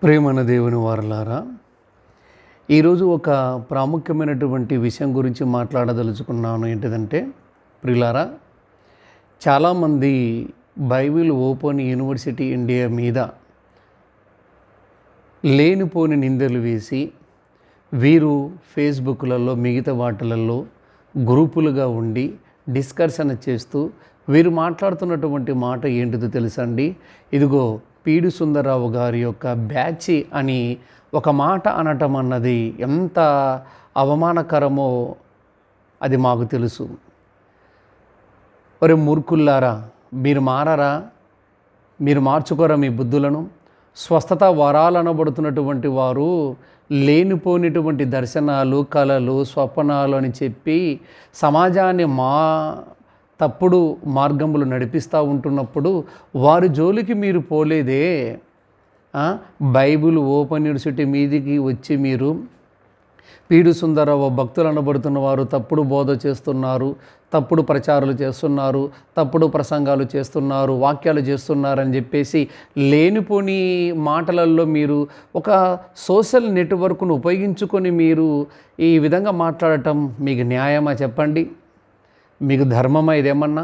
ప్రేమన దేవుని వారలారా, ఈరోజు ఒక ప్రాముఖ్యమైనటువంటి విషయం గురించి మాట్లాడదలుచుకున్నాను. ఏంటిదంటే, ప్రియులారా, చాలామంది బైబిల్ ఓపెన్ యూనివర్సిటీ ఇండియా మీద లేనిపోని నిందలు వేసి, వీరు ఫేస్బుక్లలో మిగతా వాటిలలో గ్రూపులుగా ఉండి డిస్కషన్ చేస్తూ వీరు మాట్లాడుతున్నటువంటి మాట ఏంటిదో తెలుసండి. ఇదిగో పీడి సుందరరావు గారి యొక్క బ్యాచ్ అని ఒక మాట అనటం అన్నది ఎంత అవమానకరమో అది మాకు తెలుసు. ఒరే మూర్ఖుల్లారా, మీరు మారరా? మీరు మార్చుకోరా మీ బుద్ధులను? స్వస్థత వరాలనబడుతున్నటువంటి వారు లేనిపోయినటువంటి దర్శనాలు, కళలు, స్వప్నాలు అని చెప్పి సమాజాన్ని తప్పుడు మార్గములు నడిపిస్తూ ఉంటున్నప్పుడు వారి జోలికి మీరు పోలేదే. బైబిల్ ఓపెన్ యూనివర్సిటీ మీదికి వచ్చి మీరు పీడి సుందరరావు భక్తులు అనబడుతున్న వారు తప్పుడు బోధ చేస్తున్నారు, తప్పుడు ప్రచారాలు చేస్తున్నారు, తప్పుడు ప్రసంగాలు చేస్తున్నారు, వాక్యాలు చేస్తున్నారని చెప్పేసి లేనిపోని మాటలలో మీరు ఒక సోషల్ నెట్వర్క్ను ఉపయోగించుకొని మీరు ఈ విధంగా మాట్లాడటం మీకు న్యాయమా చెప్పండి? మీకు ధర్మమా ఇదేమన్నా?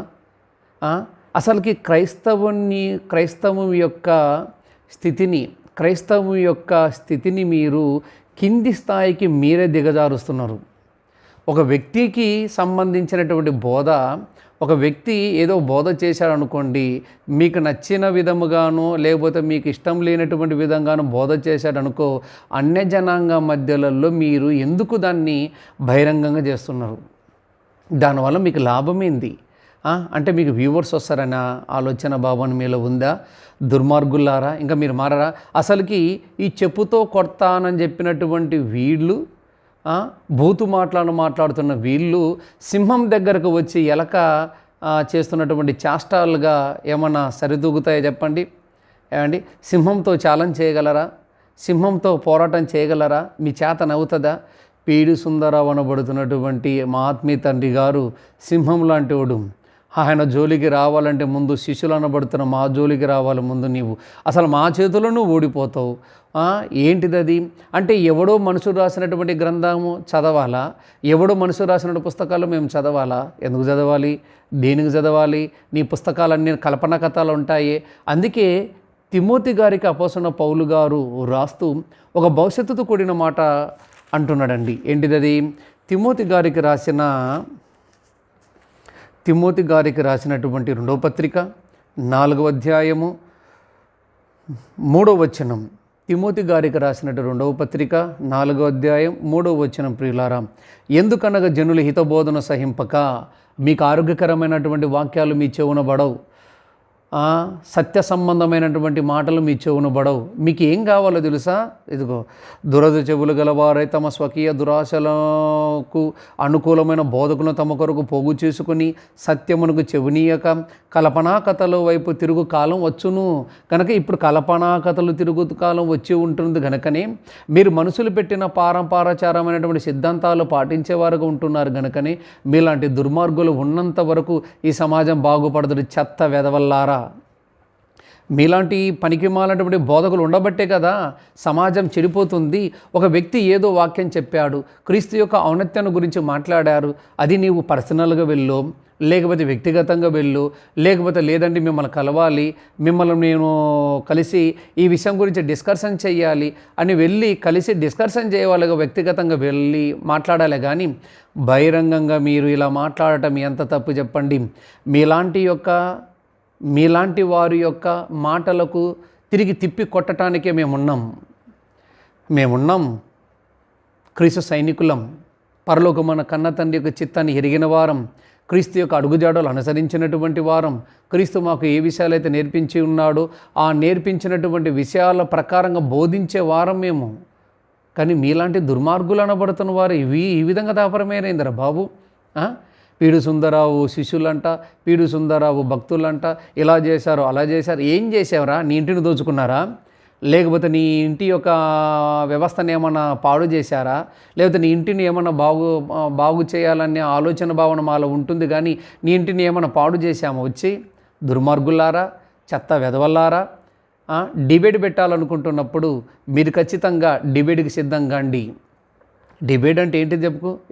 అసలుకి క్రైస్తవం యొక్క స్థితిని మీరు కింది స్థాయికి మీరే దిగజారుస్తున్నారు. ఒక వ్యక్తికి సంబంధించినటువంటి బోధ, ఒక వ్యక్తి ఏదో బోధ చేశాడనుకోండి, మీకు నచ్చిన విధముగానో లేకపోతే మీకు ఇష్టం లేనటువంటి విధంగానో బోధ చేశాడనుకో, అన్య జనాంగ మధ్యలలో మీరు ఎందుకు దాన్ని బహిరంగంగా చేస్తున్నారు? దానివల్ల మీకు లాభమేంది? అంటే మీకు వ్యూవర్స్ వస్తారన్న ఆలోచన భావన మీలో ఉందా? దుర్మార్గులారా, ఇంకా మీరు మారరా? అసలుకి ఈ చెప్పుతో కొడతానని చెప్పినటువంటి వీళ్ళు, బూతు మాట్లాడుతున్న వీళ్ళు సింహం దగ్గరకు వచ్చి ఎలక చేస్తున్నటువంటి చేష్టాలుగా ఏమన్నా సరిదూగుతాయో చెప్పండి. ఏమండి, సింహంతో ఛాలెంజ్ చేయగలరా? సింహంతో పోరాటం చేయగలరా? మీ చేత నవ్వుతుందా? పీడి సుందరరావు అనబడుతున్నటువంటి మా ఆత్మీయ తండ్రి గారు సింహం లాంటి వాడు. ఆయన జోలికి రావాలంటే ముందు శిష్యులు అనబడుతున్న మా జోలికి రావాలి. ముందు నీవు అసలు మా చేతులను ఓడిపోతావు. ఏంటిది అది? అంటే ఎవడో మనుషులు రాసినటువంటి గ్రంథము చదవాలా? ఎవడో మనుషులు రాసినటువంటి పుస్తకాలు మేము చదవాలా? ఎందుకు చదవాలి? దేనికి చదవాలి? నీ పుస్తకాలన్నీ కల్పన కథలు ఉంటాయి. అందుకే తిమోతి గారికి అపోస్తలుడైన పౌలు గారు రాస్తూ ఒక భవిష్యత్తుతో కూడిన మాట అంటున్నాడండి. ఏంటిదది? తిమోతి గారికి రాసినటువంటి 2వ పత్రిక 4వ అధ్యాయము 3వ వచనం. తిమోతి గారికి రాసినటువంటి 2వ పత్రిక 4వ అధ్యాయం 3వ వచనం. ప్రియులారా, ఎందుకనగా జనులు హితబోధన సహింపక మీకు ఆరోగ్యకరమైనటువంటి వాక్యాలు మీ చెవున పడవు, సత్య సంబంధమైనటువంటి మాటలు మీ చెవున పడవు. మీకు ఏం కావాలో తెలుసా? ఇదిగో దురద చెవులు గలవారై తమ స్వకీయ దురాశలకు అనుకూలమైన బోధకులను తమ కొరకు పోగు చేసుకుని సత్యమునకు చెవినీయక కల్పనా కథల వైపు తిరుగు కాలం వచ్చును. కనుక ఇప్పుడు కల్పనా కథలు తిరుగు కాలం వచ్చి ఉంటుంది. కనుకనే మీరు మనుషులు పెట్టిన పారంపరాచారమైనటువంటి సిద్ధాంతాలు పాటించేవారుగా ఉంటున్నారు. కనుకనే మీలాంటి దుర్మార్గులు ఉన్నంత వరకు ఈ సమాజం బాగుపడదు. చెత్త వెదవల్లారా, మీలాంటి పనికిమాలినటువంటి బోధకులు ఉండబట్టే కదా సమాజం చెడిపోతుంది. ఒక వ్యక్తి ఏదో వాక్యం చెప్పాడు, క్రీస్తు యొక్క ఔన్నత్యాన్ని గురించి మాట్లాడారు. అది నీవు పర్సనల్గా వెళ్ళు, లేకపోతే వ్యక్తిగతంగా వెళ్ళు, లేదంటే మిమ్మల్ని కలవాలి, మిమ్మల్ని నేను కలిసి ఈ విషయం గురించి డిస్కషన్ చేయాలి అని వెళ్ళి కలిసి డిస్కషన్ చేయవాలిగా వ్యక్తిగతంగా వెళ్ళి మాట్లాడాలి. కానీ బహిరంగంగా మీరు ఇలా మాట్లాడటం ఎంత తప్పు చెప్పండి? మీలాంటి వారి యొక్క మాటలకు తిరిగి తిప్పి కొట్టడానికే మేమున్నాం. క్రీస్తు సైనికులం, పరలోకమైన కన్న తండ్రి యొక్క చిత్తాన్ని ఎరిగిన వారం, క్రీస్తు యొక్క అడుగుజాడలు అనుసరించినటువంటి వారం, క్రీస్తు మాకు ఏ విషయాలైతే నేర్పించి ఉన్నాడో ఆ నేర్పించినటువంటి విషయాల ప్రకారంగా బోధించే వారం మేము. కానీ మీలాంటి దుర్మార్గులు అనబడుతున్న వారు ఈ విధంగా దాపరమేరైందిరా బాబు. పీడి సుందరరావు శిష్యులంట, పీడి సుందరరావు భక్తులంట, ఇలా చేశారు అలా చేశారు. ఏం చేసావురా? నీ ఇంటిని దోచుకున్నారా? లేకపోతే నీ ఇంటి యొక్క వ్యవస్థను ఏమన్నా పాడు చేశారా? లేకపోతే నీ ఇంటిని ఏమన్నా బాగు చేయాలనే ఆలోచన భావన మాలో ఉంటుంది. కానీ నీ ఇంటిని ఏమన్నా పాడు చేశామా? వచ్చి దుర్మార్గులారా, చెత్త వెధవల్లారా, డిబేట్ పెట్టాలనుకుంటున్నప్పుడు మీరు ఖచ్చితంగా డిబేట్కి సిద్ధంగా అండి. డిబేట్ అంటే ఏంటి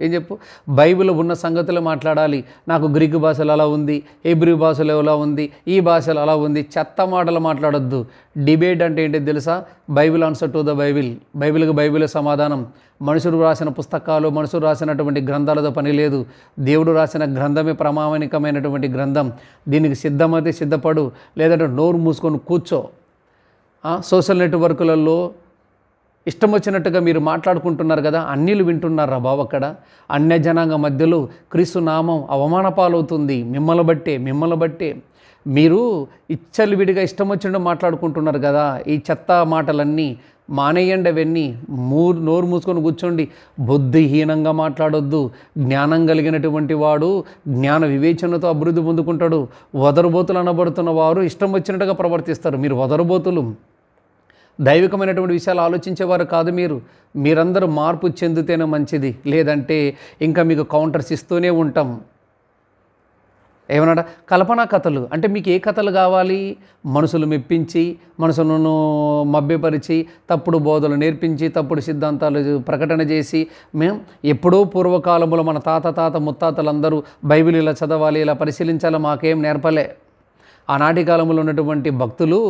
ఏం చెప్పు, బైబిల్లో ఉన్న సంగతులు మాట్లాడాలి. నాకు గ్రీకు భాషలో అలా ఉంది, హెబ్రీ భాషలో ఎలా ఉంది, ఈ భాషలో అలా ఉంది, చెత్త మాటలు మాట్లాడొద్దు. డిబేట్ అంటే ఏంటి తెలుసా? Bible answer to the Bible, బైబిల్కి బైబిల్ సమాధానం. మనుషులు రాసిన పుస్తకాలు, మనుషులు రాసినటువంటి గ్రంథాలతో పని లేదు. దేవుడు రాసిన గ్రంథమే ప్రామాణికమైనటువంటి గ్రంథం. దీనికి సిద్ధమైతే సిద్ధపడు, లేదంటే నోరు మూసుకొని కూర్చో. సోషల్ నెట్వర్క్లలో ఇష్టం వచ్చినట్టుగా మీరు మాట్లాడుకుంటున్నారు కదా, అన్యులు వింటున్నారా బాబు? అక్కడ అన్య జనాంగ మధ్యలో క్రీస్తు నామం అవమాన పాలవుతుంది. మిమ్మల్ని బట్టే మీరు విడిగా ఇష్టం వచ్చినట్టు మాట్లాడుకుంటున్నారు కదా. ఈ చెత్త మాటలన్నీ మానేయండి. అవన్నీ నోరు మూసుకొని కూర్చోండి. బుద్ధిహీనంగా మాట్లాడొద్దు. జ్ఞానం కలిగినటువంటి వాడు జ్ఞాన వివేచనతో అభివృద్ధి పొందుకుంటాడు. వదరుబోతులు అనబడుతున్న వారు ఇష్టం వచ్చినట్టుగా ప్రవర్తిస్తారు. మీరు వదరుబోతులు. దైవికమైనటువంటి విషయాలు ఆలోచించేవారు కాదు. మీరందరూ మార్పు చెందితేనే మంచిది, లేదంటే ఇంకా మీకు కౌంటర్స్ ఇస్తూనే ఉంటాం. ఏమన్నా కల్పనా కథలు అంటే మీకు ఏ కథలు కావాలి? మనసులు మెప్పించి, మనసులను మభ్యపరిచి, తప్పుడు బోధలు నేర్పించి, తప్పుడు సిద్ధాంతాలు ప్రకటన చేసి, మేము ఎప్పుడో పూర్వకాలంలో మన తాత ముత్తాతలందరూ బైబిల్ ఇలా చదవాలి, ఇలా పరిశీలించాలి మాకేం నేర్పలే. ఆనాటి కాలంలో ఉన్నటువంటి భక్తులు,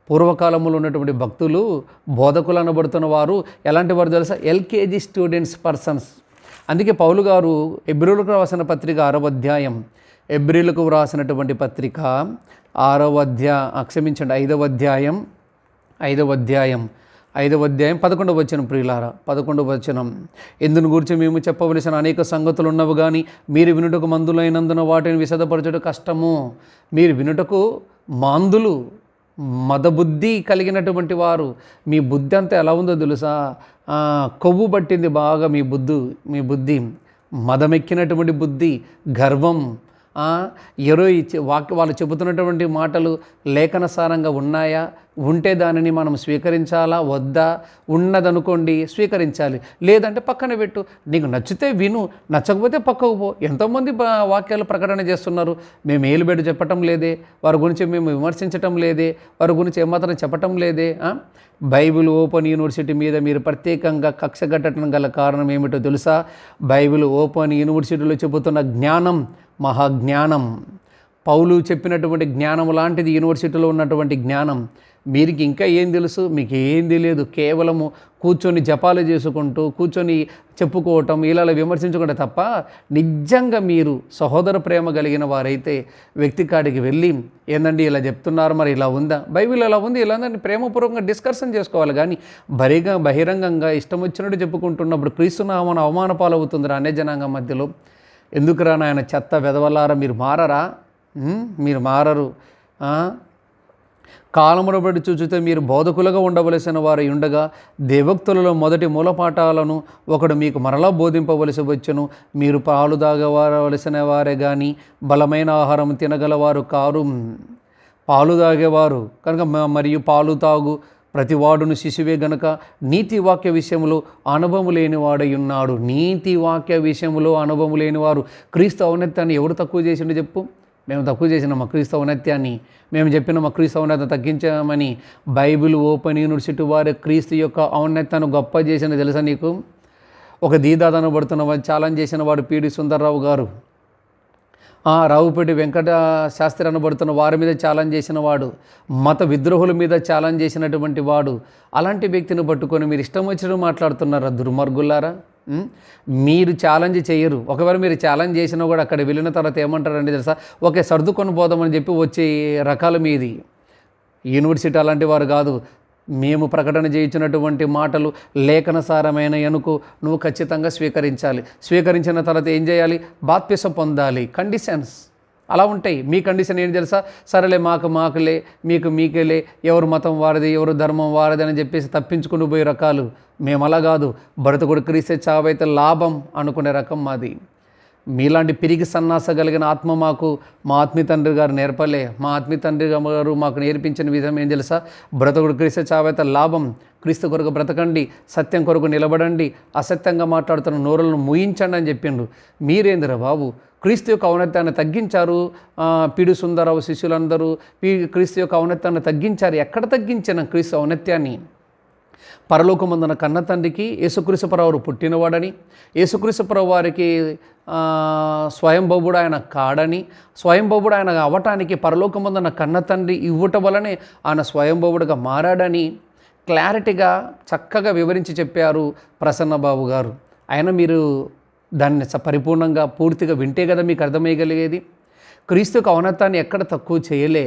పూర్వకాలంలో ఉన్నటువంటి భక్తులు, బోధకులు అనబడుతున్న వారు ఎలాంటి వారు తెలుసా? LKG students persons. అందుకే పౌలు గారు హెబ్రీయులకు రాసిన పత్రిక 6వ అధ్యాయం, హెబ్రీయులకు రాసినటువంటి పత్రిక 5వ అధ్యాయం 11వ వచనం ప్రియులారా, 11వ వచనం. ఇందును గురించి మేము చెప్పవలసిన అనేక సంగతులు ఉన్నవి కానీ మీరు వినుటకు మందులైనందున వాటిని విశదపరచుట కష్టము. మీరు వినుటకు మాందులు, మదబుద్ధి కలిగినటువంటి వారు. మీ బుద్ధి అంతా ఎలా ఉందో తెలుసా? కొవ్వు పట్టింది బాగా మీ బుద్ధి, మదమెక్కినటువంటి బుద్ధి, గర్వం. వాళ్ళు చెబుతున్నటువంటి మాటలు లేఖనసారంగా ఉన్నాయా? ఉంటే దానిని మనం స్వీకరించాలా వద్దా? ఉన్నదనుకోండి స్వీకరించాలి, లేదంటే పక్కన పెట్టు. నీకు నచ్చితే విను, నచ్చకపోతే పక్కకు పో. ఎంతోమంది వాక్యాలు ప్రకటన చేస్తున్నారు. మేము ఏలుబెట్టు చెప్పటం లేదే, వారి గురించి మేము విమర్శించటం లేదే, వారి గురించి ఏమాత్రం చెప్పటం లేదే. బైబిల్ ఓపెన్ యూనివర్సిటీ మీద మీరు ప్రత్యేకంగా కక్ష కట్టడం గల కారణం ఏమిటో తెలుసా? బైబిల్ ఓపెన్ యూనివర్సిటీలో చెబుతున్న జ్ఞానం మహాజ్ఞానం. పౌలు చెప్పినటువంటి జ్ఞానం లాంటిది యూనివర్సిటీలో ఉన్నటువంటి జ్ఞానం. మీకు ఇంకా ఏం తెలుసు? మీకు ఏం తెలియదు. కేవలము కూర్చొని జపాలు చేసుకుంటూ, కూర్చొని చెప్పుకోవటం, ఇలా విమర్శించుకుంటే తప్ప నిజంగా మీరు సహోదర ప్రేమ కలిగిన వారైతే వ్యక్తి కాడికి వెళ్ళి, ఏందండి ఇలా చెప్తున్నారు, మరి ఇలా ఉందా, బైబిల్ ఎలా ఉంది, ఇలా ఉందని ప్రేమపూర్వకంగా డిస్కషన్ చేసుకోవాలి. కానీ బహిరంగంగా ఇష్టం వచ్చినట్టు చెప్పుకుంటున్నప్పుడు క్రీస్తునామం అవమాన పాలవుతుంది అన్య జనాంగం మధ్యలో. ఎందుకురా నాయన చెత్త వెదవలారా, మీరు మారరు. కాలమును బట్టి చూచితే మీరు బోధకులుగా ఉండవలసిన వారు ఉండగా దేవోక్తులలో మొదటి మూలపాఠాలను ఒకడు మీకు మరలా బోధింపవలసి వచ్చును. మీరు పాలు తాగవలసిన వారే కానీ బలమైన ఆహారం తినగలవారు కారు. పాలు తాగేవారు కనుక మరియు పాలు తాగు ప్రతివాడును శిశువే గనుక నీతి వాక్య విషయంలో అనుభవం లేనివాడై ఉన్నాడు. నీతి వాక్య విషయంలో అనుభవం లేనివారు. క్రీస్తు ఔన్నత్యాన్ని ఎవరు తక్కువ చేసిండు చెప్పు? మేము తక్కువ చేసిన మా క్రీస్తు ఔన్నత్యాన్ని, మేము చెప్పిన మా క్రీస్తు ఔన్నత్యం తగ్గించామని బైబిల్ ఓపెన్ యూనివర్సిటీ వారి క్రీస్తు యొక్క ఔన్నత్యాన్ని గొప్ప చేసిన తెలుసా నీకు? ఒక దీదాదన పడుతున్న వాడు ఛాలెంజ్ చేసిన వాడు పీడి సుందర్రావు గారు. రావుపేటి వెంకట శాస్త్రి అనబడుతున్న వారి మీద ఛాలెంజ్ చేసిన వాడు, మత విద్రోహుల మీద ఛాలెంజ్ చేసినటువంటి వాడు. అలాంటి వ్యక్తిని పట్టుకొని మీరు ఇష్టం వచ్చినట్టు మాట్లాడుతున్నారా దుర్మార్గులారా? మీరు ఛాలెంజ్ చేయరు. ఒకవేళ మీరు ఛాలెంజ్ చేసినా కూడా అక్కడ వెళ్ళిన తర్వాత ఏమంటారండి తెలుసా? ఓకే సర్దుకొని పోదామని చెప్పి వచ్చే రకాల మీది. యూనివర్సిటీ అలాంటి వారు కాదు. మేము ప్రకటన చేయించినటువంటి మాటలు లేఖనసారమైన ఎనుకు నువ్వు ఖచ్చితంగా స్వీకరించాలి. స్వీకరించిన తర్వాత ఏం చేయాలి? బాప్తిసం పొందాలి. కండిషన్స్ అలా ఉంటాయి. మీ కండిషన్ ఏంటి తెలుసా? సరేలే మాకులే, మీకేలే, ఎవరు మతం వారిది, ఎవరు ధర్మం వారిది అని చెప్పేసి తప్పించుకుని పోయే రకాలు. మేము అలా కాదు. బ్రతుకుడు క్రీస్తే చావైతే లాభం అనుకునే రకం మాది. మీలాంటి పిరిగి సన్నాస కలిగిన ఆత్మ మా ఆత్మీయ తండ్రి గారు నేర్పలే. మా ఆత్మీయ తండ్రి గారు మాకు నేర్పించిన విధం ఏం తెలుసా? బ్రతుకుడు క్రీస్తే చావైతే లాభం, క్రీస్తు కొరకు బ్రతకండి, సత్యం కొరకు నిలబడండి, అసత్యంగా మాట్లాడుతున్న నోరులను మూయించండి అని చెప్పిండు. మీరేందిరా బాబు, క్రీస్తు యొక్క ఔన్నత్యాన్ని తగ్గించారు. పిడి సుందరరావు శిష్యులందరూ క్రీస్తు యొక్క ఔన్నత్యాన్ని తగ్గించారు. ఎక్కడ తగ్గించిన క్రీస్తు ఔన్నత్యాన్ని? పరలోకమందున కన్న తండ్రికి యేసుక్రీస్తు ప్రభువు పుట్టినవాడని, యేసుక్రీస్తు ప్రభువు వారికి స్వయంభవుడు ఆయన కాడని, స్వయంభవుడు ఆయన అవ్వటానికి పరలోకమందున కన్న తండ్రి ఇవ్వటం వలనే ఆయన స్వయంభవుడుగా మారాడని క్లారిటీగా చక్కగా వివరించి చెప్పారు ప్రసన్నబాబు గారు. అయినా మీరు దాన్ని పరిపూర్ణంగా పూర్తిగా వింటే కదా మీకు అర్థమయ్యగలిగేది. క్రీస్తుకు ఔన్నత్యాన్ని ఎక్కడ తక్కువ చేయలే.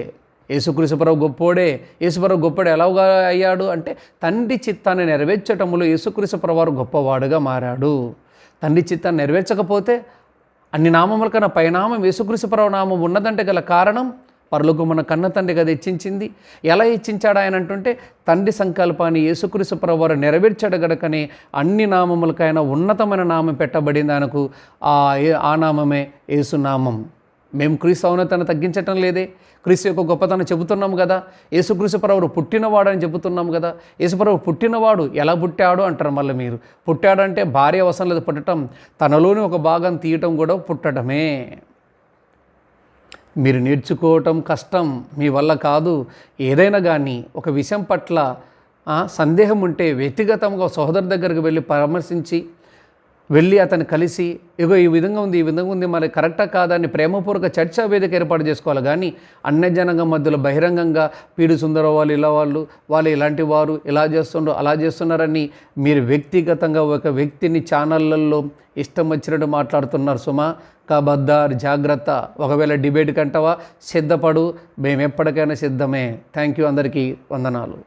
యేసుక్రీస్తు ప్రభువు గొప్పోడే. యేసుప్రభు గొప్పడు ఎలాగా అయ్యాడు అంటే తండ్రి చిత్తాన్ని నెరవేర్చటంలో యేసుక్రీస్తు ప్రభువు గొప్పవాడుగా మారాడు. తండ్రి చిత్తాన్ని నెరవేర్చకపోతే అన్ని నామముల కన్నా పైనామం యేసుక్రీస్తు ప్రభువు నామం ఉన్నదంటే గల కారణం పరలోకమున కన్న తండ్రి కదా హెచ్చించింది. ఎలా హెచ్చించాడు ఆయన అంటుంటే తండ్రి సంకల్పాన్ని యేసుక్రీస్తు ప్రభువు నెరవేర్చాడు గనుకనే అన్ని నామములకైనా ఉన్నతమైన నామం పెట్టబడింది ఆయనకు. ఆ నామమే యేసునామం. మేము క్రీస్తు ఔన్నత్యాన్ని తగ్గించటం లేదే, క్రీస్తు యొక్క గొప్పతనం చెబుతున్నాము కదా. యేసుక్రీస్తు ప్రభువు పుట్టినవాడు అని చెబుతున్నాము కదా. యేసుప్రభువు పుట్టినవాడు ఎలా పుట్టాడు అంటారు. మళ్ళీ మీరు పుట్టాడంటే భార్య అవసరం లేదు పుట్టడం, తనలోని ఒక భాగం తీయటం కూడా పుట్టడమే. మీరు నేర్చుకోవటం కష్టం, మీ వల్ల కాదు. ఏదైనా కానీ ఒక విషయం పట్ల సందేహం ఉంటే వ్యక్తిగతంగా సహోదరు దగ్గరికి వెళ్ళి పరామర్శించి వెళ్ళి అతను కలిసి ఇగో ఈ విధంగా ఉంది మరి కరెక్టా కాదా అని ప్రేమపూర్వక చర్చా వేదిక ఏర్పాటు చేసుకోవాలి. కానీ అన్యజనంగా మధ్యలో బహిరంగంగా పీడి సుందర వాళ్ళు ఇలాంటి వారు ఇలా చేస్తుండ్రు అలా చేస్తున్నారని మీరు వ్యక్తిగతంగా ఒక వ్యక్తిని ఛానళ్ళల్లో ఇష్టం వచ్చినట్టు మాట్లాడుతున్నారు. సుమా కబద్దార్, జాగ్రత్త. ఒకవేళ డిబేట్ కంటవా సిద్ధపడు, మేము ఎప్పటికైనా సిద్ధమే. థ్యాంక్ యూ, అందరికీ వందనాలు.